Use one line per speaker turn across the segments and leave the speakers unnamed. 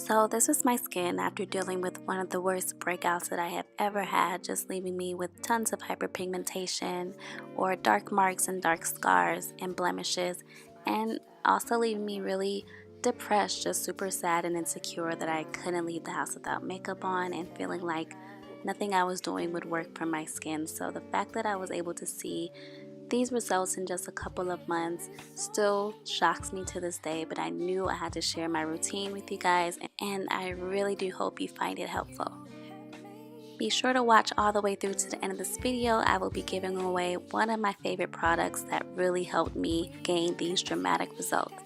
So this is my skin after dealing with one of the worst breakouts that I have ever had, just leaving me with tons of hyperpigmentation or dark marks and dark scars and blemishes, and also leaving me really depressed, just super sad and insecure that I couldn't leave the house without makeup on and feeling like nothing I was doing would work for my skin. So the fact that I was able to see these results in just a couple of months still shocks me to this day, but I knew I had to share my routine with you guys, and I really do hope you find it helpful. Be sure to watch all the way through to the end of this video. I will be giving away one of my favorite products that really helped me gain these dramatic results.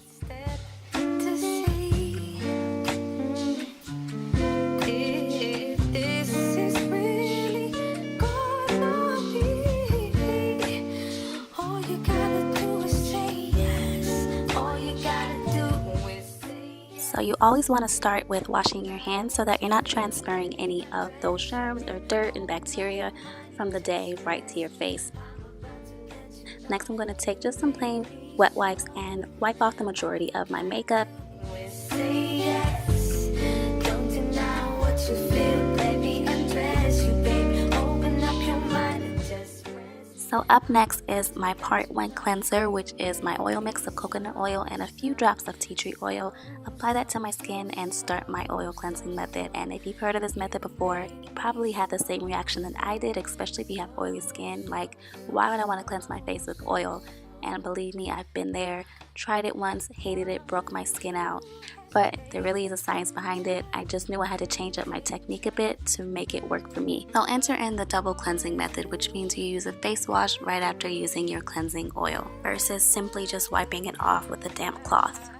So you always want to start with washing your hands so that you're not transferring any of those germs or dirt and bacteria from the day right to your face. Next, I'm going to take just some plain wet wipes and wipe off the majority of my makeup. So up next is my part 1 cleanser, which is my oil mix of coconut oil and a few drops of tea tree oil. Apply that to my skin and start my oil cleansing method. And if you've heard of this method before, you probably had the same reaction that I did, especially if you have oily skin. Like, why would I want to cleanse my face with oil? And believe me, I've been there, tried it once, hated it, broke my skin out. But there really is a science behind it. I just knew I had to change up my technique a bit to make it work for me. So enter in the double cleansing method, which means you use a face wash right after using your cleansing oil versus simply just wiping it off with a damp cloth.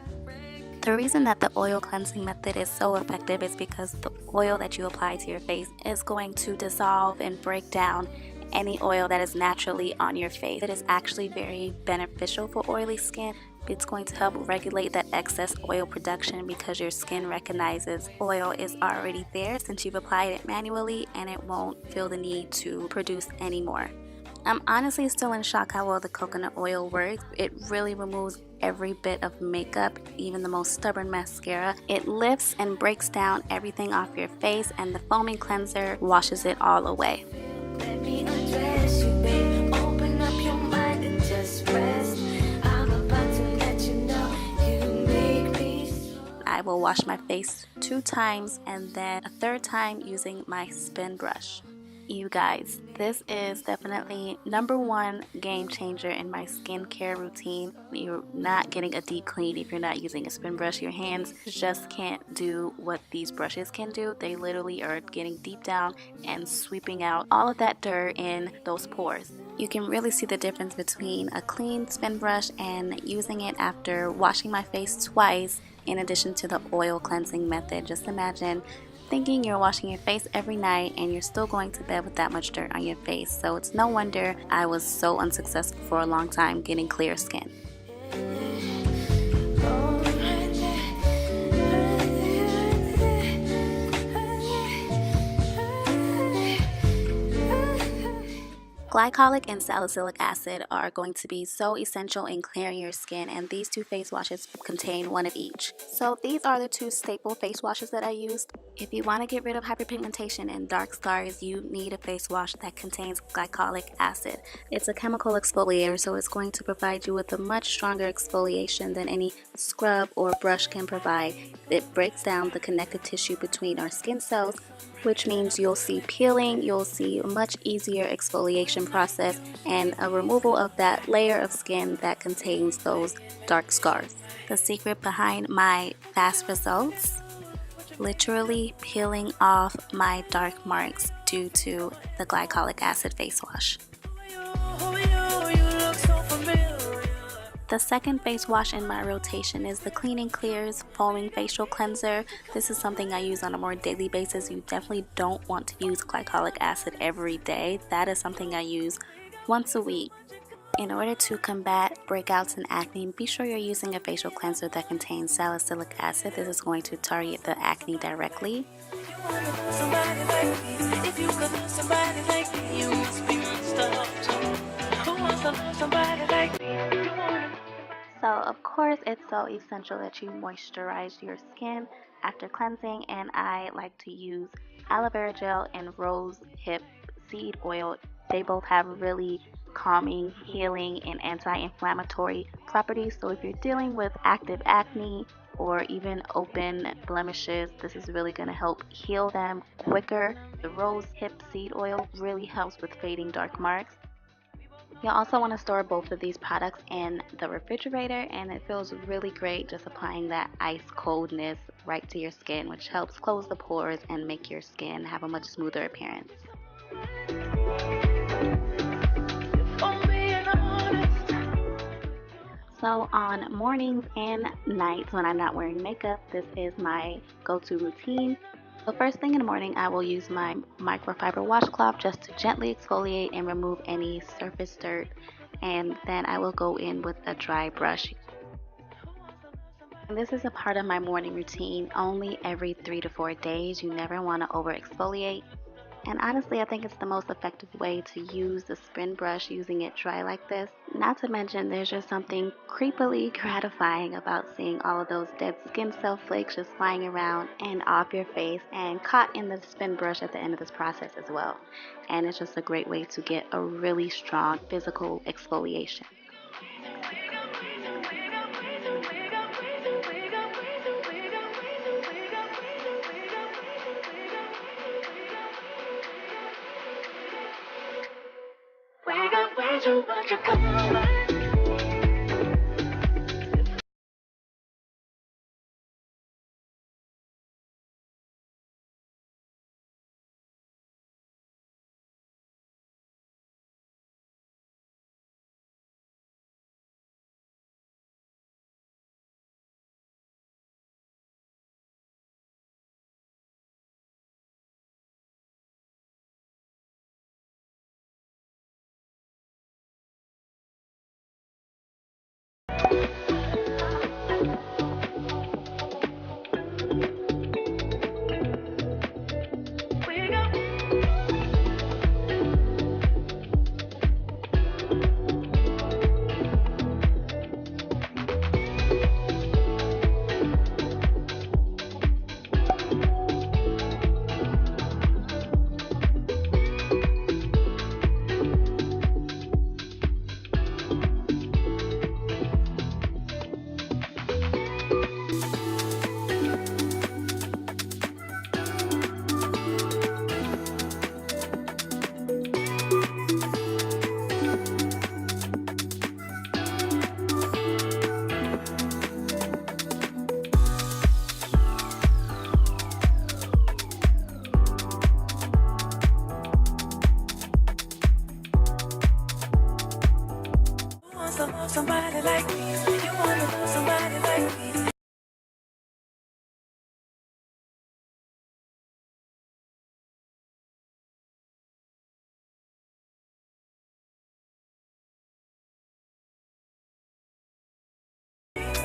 The reason that the oil cleansing method is so effective is because the oil that you apply to your face is going to dissolve and break down any oil that is naturally on your face. It is actually very beneficial for oily skin. It's going to help regulate that excess oil production because your skin recognizes oil is already there since you've applied it manually, and it won't feel the need to produce any more. I'm honestly still in shock how well the coconut oil works. It really removes every bit of makeup, even the most stubborn mascara. It lifts and breaks down everything off your face, and the foaming cleanser washes it all away. Let me undress you, babe. Open up your mind and just rest. I'm about to let you know you make me so. I will wash my face 2 times and then a 3rd time using my spin brush. You guys, this is definitely #1 game changer in my skincare routine. You're not getting a deep clean if you're not using a spin brush. Your hands just can't do what these brushes can do. They literally are getting deep down and sweeping out all of that dirt in those pores. You can really see the difference between a clean spin brush and using it after washing my face twice in addition to the oil cleansing method. Just imagine thinking you're washing your face every night and you're still going to bed with that much dirt on your face. So it's no wonder I was so unsuccessful for a long time getting clear skin. Glycolic and salicylic acid are going to be so essential in clearing your skin, and these 2 face washes contain one of each. So these are the 2 staple face washes that I used. If you want to get rid of hyperpigmentation and dark scars, you need a face wash that contains glycolic acid. It's a chemical exfoliator, so it's going to provide you with a much stronger exfoliation than any scrub or brush can provide. It breaks down the connective tissue between our skin cells, which means you'll see peeling, you'll see a much easier exfoliation process, and a removal of that layer of skin that contains those dark scars. The secret behind my fast results? Literally peeling off my dark marks due to the glycolic acid face wash. The second face wash in my rotation is the Clean and Clear's Foaming Facial Cleanser. This is something I use on a more daily basis. You definitely don't want to use glycolic acid every day. That is something I use once a week. In order to combat breakouts and acne, be sure you're using a facial cleanser that contains salicylic acid. This is going to target the acne directly. So of course it's so essential that you moisturize your skin. after cleansing, and I like to use aloe vera gel and rose hip seed oil. They both have really calming, healing, and anti-inflammatory properties. So if you're dealing with active acne or even open blemishes, this is really going to help heal them quicker. The rose hip seed oil really helps with fading dark marks. You'll also want to store both of these products in the refrigerator, and it feels really great just applying that ice coldness right to your skin, which helps close the pores and make your skin have a much smoother appearance. So on mornings and nights when I'm not wearing makeup, this is my go-to routine. So first thing in the morning, I will use my microfiber washcloth just to gently exfoliate and remove any surface dirt, and then I will go in with a dry brush. And this is a part of my morning routine only every 3 to 4 days. You never want to over exfoliate. And honestly, I think it's the most effective way to use the spin brush using it dry like this. Not to mention, there's just something creepily gratifying about seeing all of those dead skin cell flakes just flying around and off your face and caught in the spin brush at the end of this process as well. And it's just a great way to get a really strong physical exfoliation. Somebody like me, you wanna love somebody like me.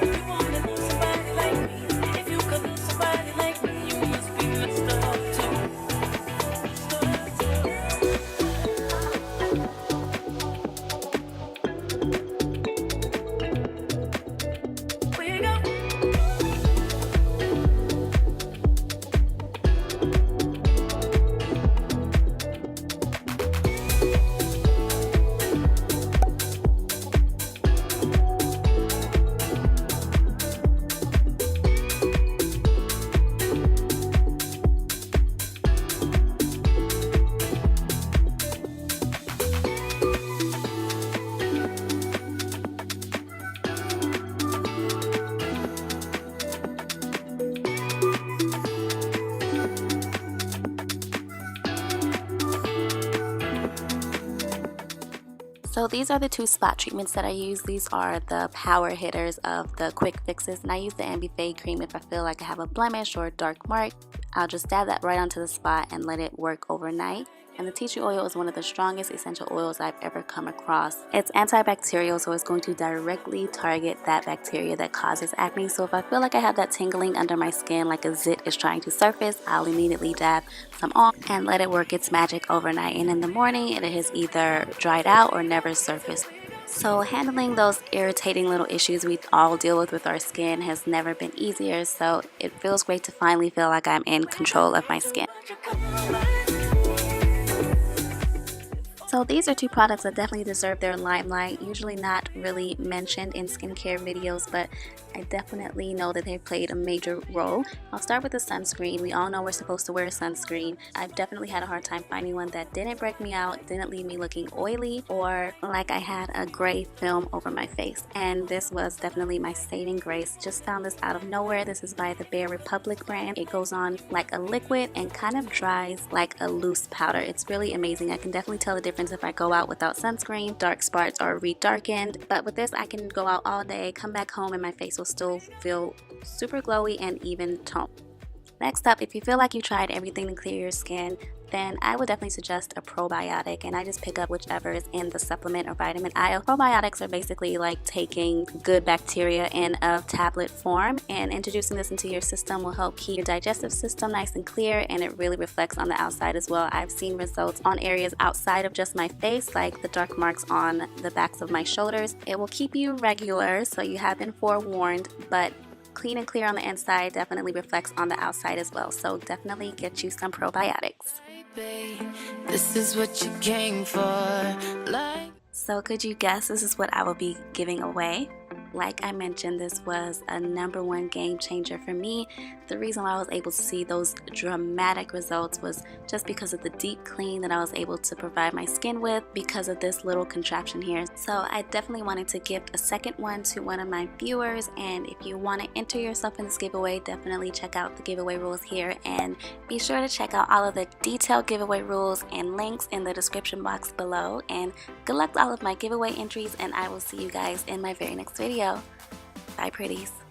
You wanna love somebody like me. If you could love somebody like me, you must be messed up too. We go. So these are the two spot treatments that I use. These are the power hitters of the quick fixes, and I use the Ambi-Fade cream if I feel like I have a blemish or a dark mark. I'll just dab that right onto the spot and let it work overnight. And the tea tree oil is one of the strongest essential oils I've ever come across. It's antibacterial, so it's going to directly target that bacteria that causes acne. So if I feel like I have that tingling under my skin like a zit is trying to surface, I'll immediately dab some on and let it work its magic overnight. And in the morning, it has either dried out or never surfaced. So handling those irritating little issues we all deal with our skin has never been easier, so it feels great to finally feel like I'm in control of my skin. So these are two products that definitely deserve their limelight, usually not really mentioned in skincare videos, but I definitely know that they've played a major role. I'll start with the sunscreen. We all know we're supposed to wear sunscreen. I've definitely had a hard time finding one that didn't break me out, didn't leave me looking oily, or like I had a gray film over my face. And this was definitely my saving grace. Just found this out of nowhere. This is by the Bare Republic brand. It goes on like a liquid and kind of dries like a loose powder. It's really amazing. I can definitely tell the difference if I go out without sunscreen. Dark spots are redarkened, but with this I can go out all day, come back home, and my face will still feel super glowy and even toned. Next up, if you feel like you tried everything to clear your skin, then I would definitely suggest a probiotic, and I just pick up whichever is in the supplement or vitamin aisle. Probiotics are basically like taking good bacteria in a tablet form, and introducing this into your system will help keep your digestive system nice and clear, and it really reflects on the outside as well. I've seen results on areas outside of just my face, like the dark marks on the backs of my shoulders. It will keep you regular, so you have been forewarned, but clean and clear on the inside definitely reflects on the outside as well. So definitely get you some probiotics.
This is what you came for.
So could you guess this is what I will be giving away? Like I mentioned, this was a #1 game changer for me. The reason why I was able to see those dramatic results was just because of the deep clean that I was able to provide my skin with because of this little contraption here. So I definitely wanted to give a second one to one of my viewers, and if you want to enter yourself in this giveaway, definitely check out the giveaway rules here, and be sure to check out all of the detailed giveaway rules and links in the description box below. And good luck to all of my giveaway entries, and I will see you guys in my very next video. Bye, pretties.